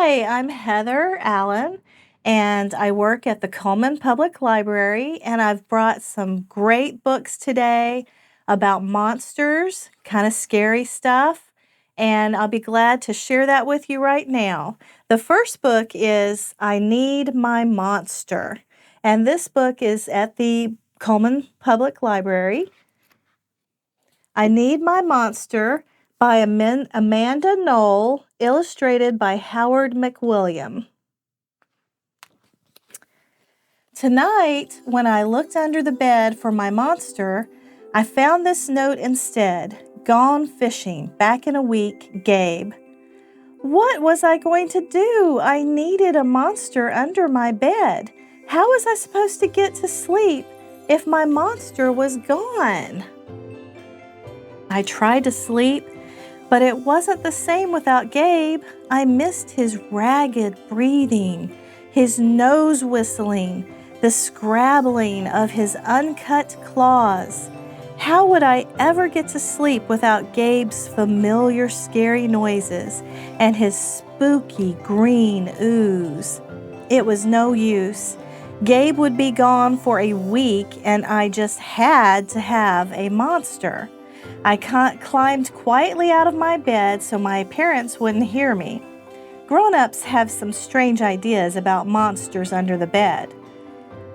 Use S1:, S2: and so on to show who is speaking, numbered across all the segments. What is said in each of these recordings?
S1: Hi, I'm Heather Allen, and I work at the Cullman Public Library, and I've brought some great books today about monsters, kind of scary stuff, and I'll be glad to share that with you right now. The first book is I Need My Monster, and this book is at the Cullman Public Library. I Need My Monster by Amanda Knoll, illustrated by Howard McWilliam. Tonight, when I looked under the bed for my monster, I found this note instead. Gone fishing, back in a week, Gabe. What was I going to do? I needed a monster under my bed. How was I supposed to get to sleep if my monster was gone? I tried to sleep, but it wasn't the same without Gabe. I missed his ragged breathing, his nose whistling, the scrabbling of his uncut claws. How would I ever get to sleep without Gabe's familiar scary noises and his spooky green ooze? It was no use. Gabe would be gone for a week, and I just had to have a monster. I climbed quietly out of my bed so my parents wouldn't hear me. Grown-ups have some strange ideas about monsters under the bed.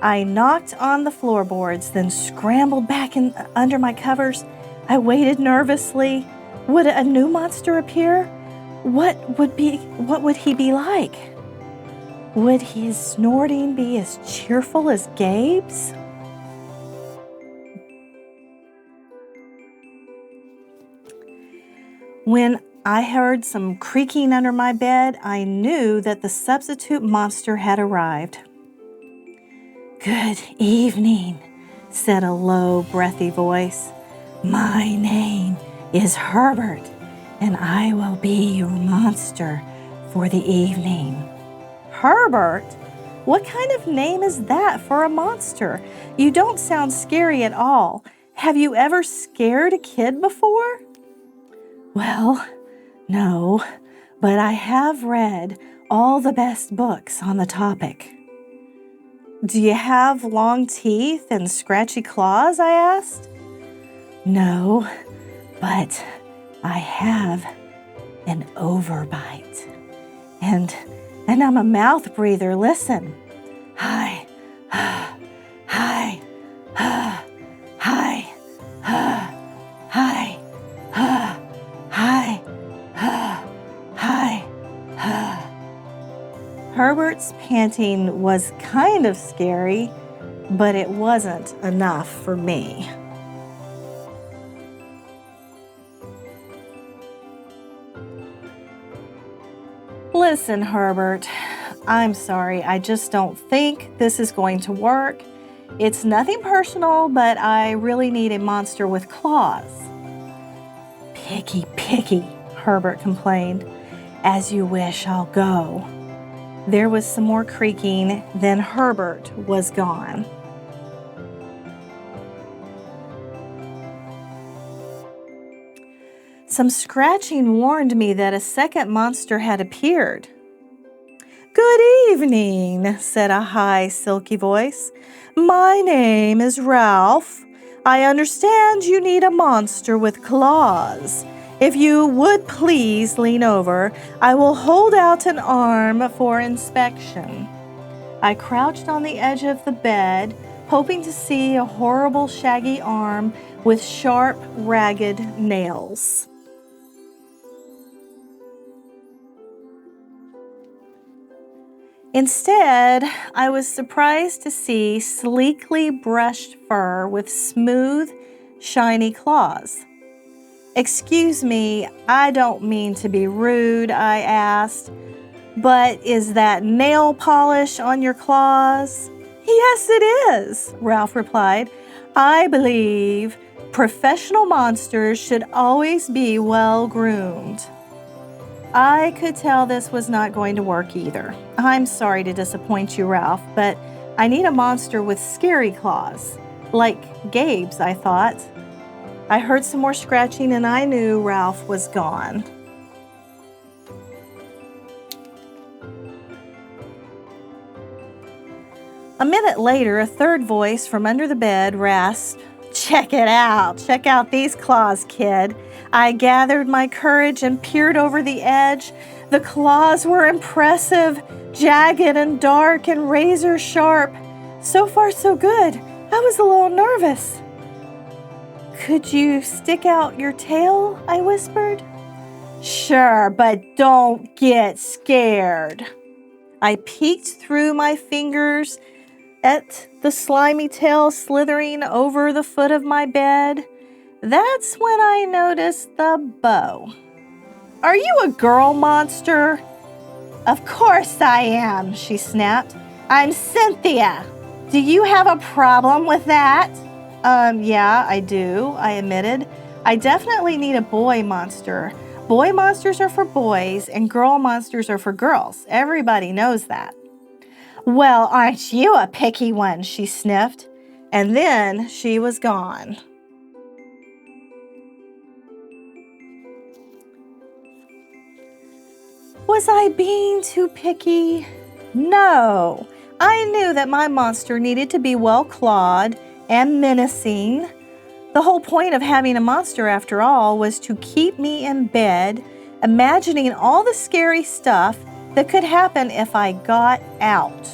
S1: I knocked on the floorboards, then scrambled back under my covers. I waited nervously. Would a new monster appear? What would he be like? Would his snorting be as cheerful as Gabe's? When I heard some creaking under my bed, I knew that the substitute monster had arrived. "Good evening," said a low, breathy voice. "My name is Herbert, and I will be your monster for the evening." Herbert? What kind of name is that for a monster? You don't sound scary at all. Have you ever scared a kid before? Well, no, but I have read all the best books on the topic. Do you have long teeth and scratchy claws? I asked. No, but I have an overbite. And I'm a mouth breather. Listen. Hi, hi, hi, hi, hi, hi, hi, hi. Hi, hi, hi. Herbert's panting was kind of scary, but it wasn't enough for me. Listen, Herbert, I'm sorry. I just don't think this is going to work. It's nothing personal, but I really need a monster with claws. Picky, Herbert complained. As you wish, I'll go. There was some more creaking, then Herbert was gone. Some scratching warned me that a second monster had appeared. "Good evening," said a high, silky voice. "My name is Ralph. I understand you need a monster with claws. If you would please lean over, I will hold out an arm for inspection." I crouched on the edge of the bed, hoping to see a horrible shaggy arm with sharp, ragged nails. Instead, I was surprised to see sleekly brushed fur with smooth, shiny claws. "Excuse me, I don't mean to be rude," I asked, "but is that nail polish on your claws?" "Yes, it is," Ralph replied. "I believe professional monsters should always be well groomed." I could tell this was not going to work either. "I'm sorry to disappoint you, Ralph, but I need a monster with scary claws. Like Gabe's," I thought. I heard some more scratching and I knew Ralph was gone. A minute later, a third voice from under the bed rasped, "Check it out. Check out these claws, kid." I gathered my courage and peered over the edge. The claws were impressive, jagged and dark and razor sharp. So far, so good. I was a little nervous. "Could you stick out your tail?" I whispered. "Sure, but don't get scared." I peeked through my fingers at the slimy tail slithering over the foot of my bed. That's when I noticed the bow. "Are you a girl monster?" "Of course I am," she snapped. "I'm Cynthia. Do you have a problem with that?" Yeah, I do," I admitted. "I definitely need a boy monster. Boy monsters are for boys and girl monsters are for girls. Everybody knows that." "Well, aren't you a picky one?" she sniffed. And then she was gone. Was I being too picky? No. I knew that my monster needed to be well-clawed and menacing. The whole point of having a monster, after all, was to keep me in bed, imagining all the scary stuff that could happen if I got out.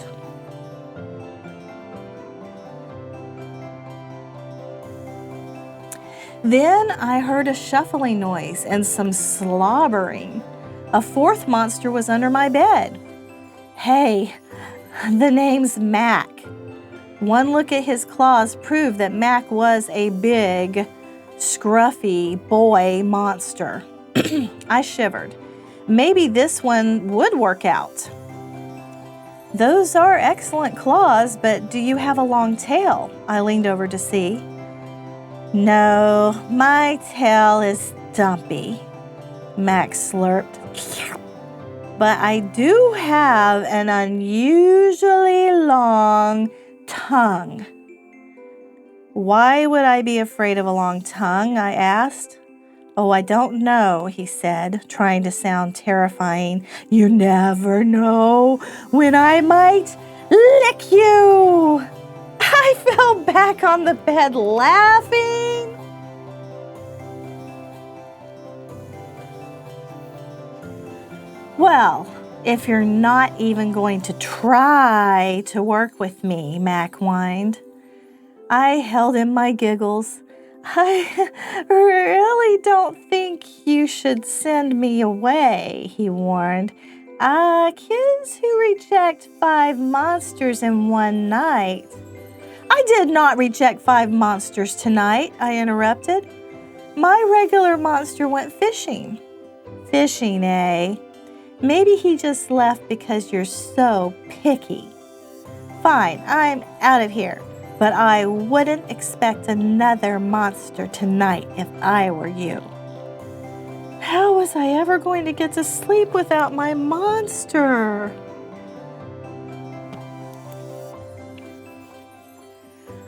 S1: Then I heard a shuffling noise and some slobbering. A fourth monster was under my bed. Hey, the name's Mac. One look at his claws proved that Mac was a big, scruffy boy monster. I shivered. Maybe this one would work out. "Those are excellent claws, but do you have a long tail?" I leaned over to see. "No, my tail is dumpy," Max slurped. "But I do have an unusually long tongue." "Why would I be afraid of a long tongue?" I asked. "Oh, I don't know," he said, trying to sound terrifying. "You never know when I might lick you." I fell back on the bed laughing. "Well, if you're not even going to try to work with me," Mac whined. I held in my giggles. "I really don't think you should send me away," he warned. Kids who reject 5 monsters in one night." "I did not reject 5 monsters tonight," I interrupted. "My regular monster went fishing." "Fishing, eh? Maybe he just left because you're so picky." "Fine, I'm out of here. But I wouldn't expect another monster tonight if I were you." How was I ever going to get to sleep without my monster?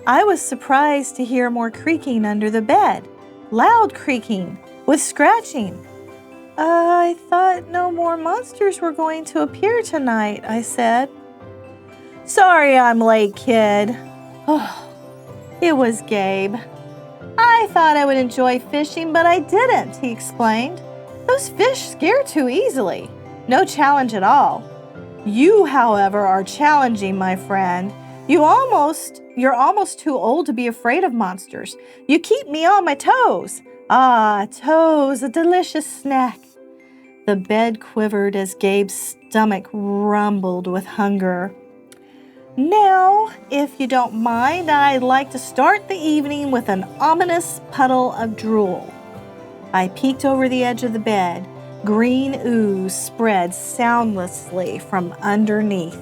S1: I was surprised to hear more creaking under the bed. Loud creaking, with scratching. "I thought no more monsters were going to appear tonight," I said. "Sorry I'm late, kid." Oh, it was Gabe. "I thought I would enjoy fishing, but I didn't," he explained. "Those fish scare too easily. No challenge at all. You, however, are challenging, my friend. You're almost too old to be afraid of monsters. You keep me on my toes." "Ah, toes, a delicious snack." The bed quivered as Gabe's stomach rumbled with hunger. "Now, if you don't mind, I'd like to start the evening with an ominous puddle of drool." I peeked over the edge of the bed. Green ooze spread soundlessly from underneath.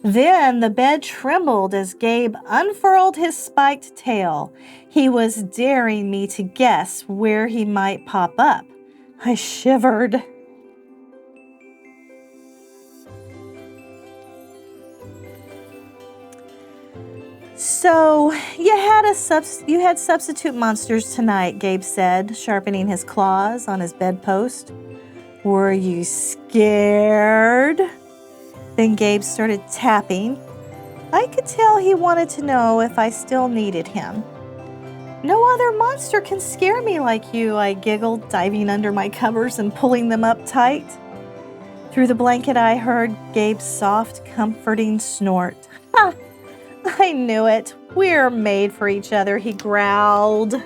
S1: Then the bed trembled as Gabe unfurled his spiked tail. He was daring me to guess where he might pop up. I shivered. "So, you had substitute monsters tonight," Gabe said, sharpening his claws on his bedpost. Were you scared? Then Gabe started tapping. I could tell he wanted to know if I still needed him. No other monster can scare me like you, I giggled, diving under my covers and pulling them up tight. Through the blanket, I heard Gabe's soft, comforting snort. Ha! I knew it. We're made for each other, he growled.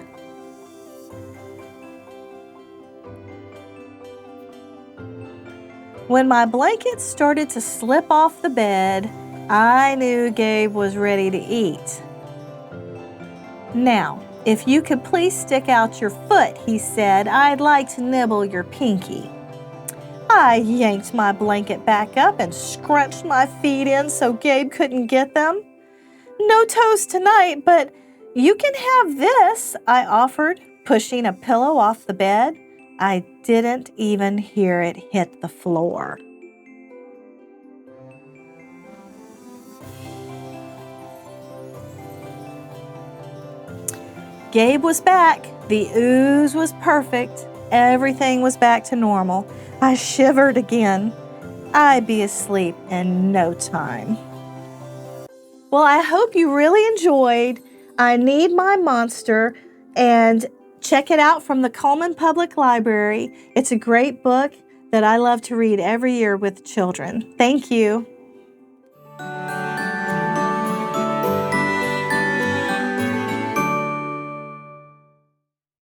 S1: When my blanket started to slip off the bed, I knew Gabe was ready to eat. Now, if you could please stick out your foot, he said, I'd like to nibble your pinky. I yanked my blanket back up and scrunched my feet in so Gabe couldn't get them. No toes tonight, but you can have this, I offered, pushing a pillow off the bed. I didn't even hear it hit the floor. Gabe was back. The ooze was perfect. Everything was back to normal. I shivered again. I'd be asleep in no time. Well, I hope you really enjoyed I Need My Monster, and check it out from the Cullman Public Library. It's a great book that I love to read every year with children. Thank you.